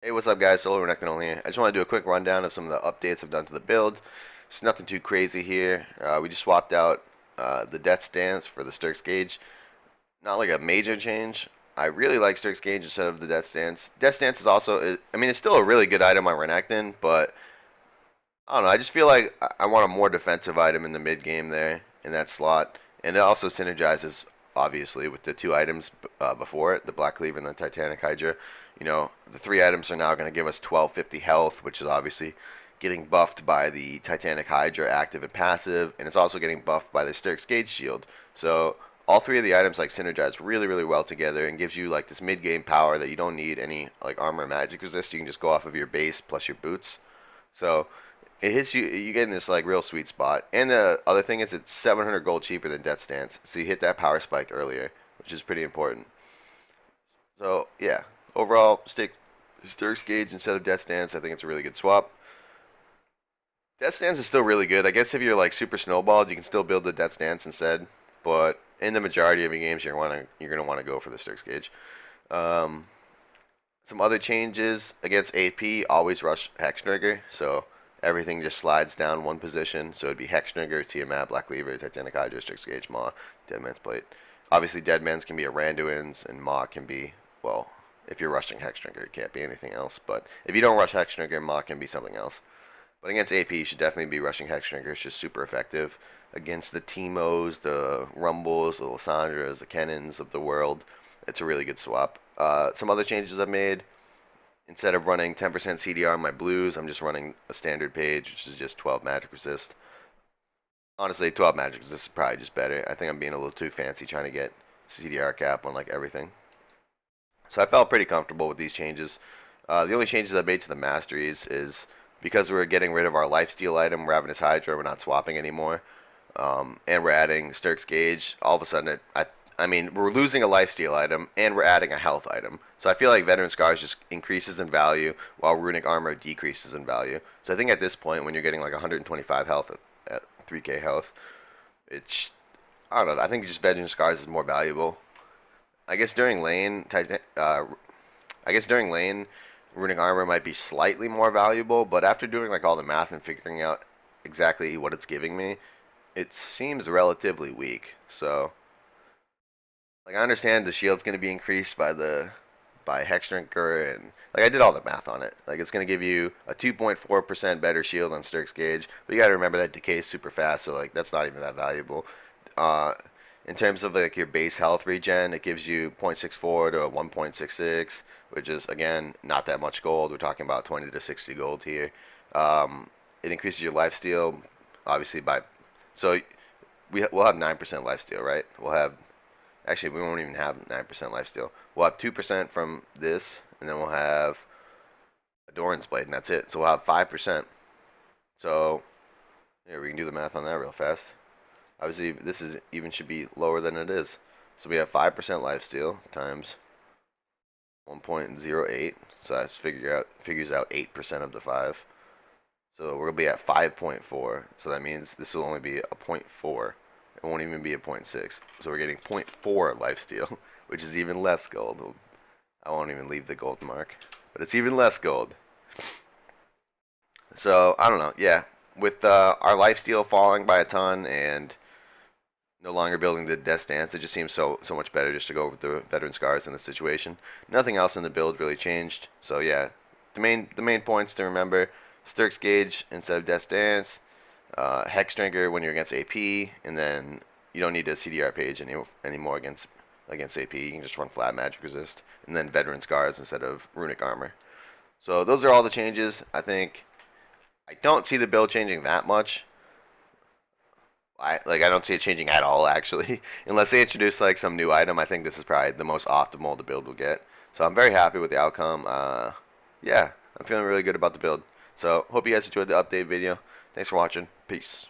Hey, what's up, guys? SoloRenektonOnly. I just want to do a quick rundown of some of the updates I've done to the build. It's nothing too crazy here. We just swapped out the Death Stance for the Sturk's Gauge. Not like a major change. I really like Sturk's Gauge instead of the Death Stance. Death Stance is also, I mean, it's still a really good item on Renekton, but I don't know. I just feel like I want a more defensive item in the mid game there in that slot, and it also synergizes obviously with the two items before it, the Black Cleaver and the Titanic Hydra. You know, the three items are now going to give us 1250 health, which is obviously getting buffed by the Titanic Hydra active and passive, and it's also getting buffed by the Sturk's Gauge shield. So all three of the items like synergize really, really well together and gives you like this mid game power that you don't need any like armor or magic resist. You can just go off of your base plus your boots. So it hits you. You get in this like real sweet spot. And the other thing is, it's 700 gold cheaper than Death Stance, so you hit that power spike earlier, which is pretty important. So yeah, overall, stick Sturk's Gauge instead of Death Stance. I think it's a really good swap. Death Stance is still really good. I guess if you're like super snowballed, you can still build the Death Stance instead. But in the majority of your games, you're gonna want to go for the Sturk's Gauge. Um, some other changes against AP: always rush Hex Trigger. So everything just slides down one position. So it'd be Hex Trigger, Tiamat, Black Cleaver, Titanic Hydra, Sturk's Gauge, Maw, Deadman's Plate. Obviously, Deadman's can be a Randuin's, and Maw can be, well, if you're rushing Hex Trigger, it can't be anything else. But if you don't rush Hex Trigger, Maw can be something else. But against AP, you should definitely be rushing Hex Trigger. It's just super effective. Against the Teemos, the Rumbles, the Lissandras, the Kennons of the world, it's a really good swap. Some other changes I've made: instead of running 10% CDR on my blues, I'm just running a standard page, which is just 12 magic resist. Honestly, 12 magic resist is probably just better. I think I'm being a little too fancy trying to get CDR cap on like everything. So I felt pretty comfortable with these changes. The only changes I made to the masteries is because we're getting rid of our lifesteal item, Ravenous Hydra, we're not swapping anymore. And we're adding Sturk's Gauge. All of a sudden, I mean, we're losing a lifesteal item and we're adding a health item. So I feel like Veteran Scars just increases in value while Runic Armor decreases in value. So I think at this point, when you're getting like 125 health at 3k health, it's, I don't know. I think just Veteran Scars is more valuable. I guess during lane, Runic Armor might be slightly more valuable, but after doing like all the math and figuring out exactly what it's giving me, it seems relatively weak. So like I understand the shield's going to be increased by Hex Drinker, and like I did all the math on it. Like it's going to give you a 2.4% better shield on Sturk's Gauge, but you got to remember that decays super fast, so like that's not even that valuable. Uh, in terms of like your base health regen, it gives you 0.64 to a 1.66, which is again not that much gold. We're talking about 20 to 60 gold here. It increases your lifesteal, obviously by, so we'll have 9% lifesteal, right? We'll have, actually we won't even have 9% lifesteal. We'll have 2% from this, and then we'll have a Doran's Blade, and that's it. So we'll have 5%. So yeah, we can do the math on that real fast. Obviously, this is even should be lower than it is. So we have 5% lifesteal times 1.08. So that's figures out 8% of the 5. So we're gonna be at 5.4. So that means this will only be a 0.4. It won't even be a 0.6. So we're getting 0.4 lifesteal, which is even less gold. I won't even leave the gold mark, but it's even less gold. So I don't know. Yeah, with our lifesteal falling by a ton and no longer building the Death Stance, it just seems so much better just to go with the Veteran Scars in this situation. Nothing else in the build really changed. So yeah, the main points to remember: Sturk's Gauge instead of Death Stance, Hex Drinker when you're against AP, and then you don't need a CDR page anymore against AP. You can just run flat magic resist, and then Veteran Scars instead of Runic Armor. So those are all the changes. I don't see the build changing that much. I don't see it changing at all actually, unless they introduce like some new item. I think this is probably the most optimal the build will get. So I'm very happy with the outcome. Yeah, I'm feeling really good about the build. So hope you guys enjoyed the update video. Thanks for watching. Peace.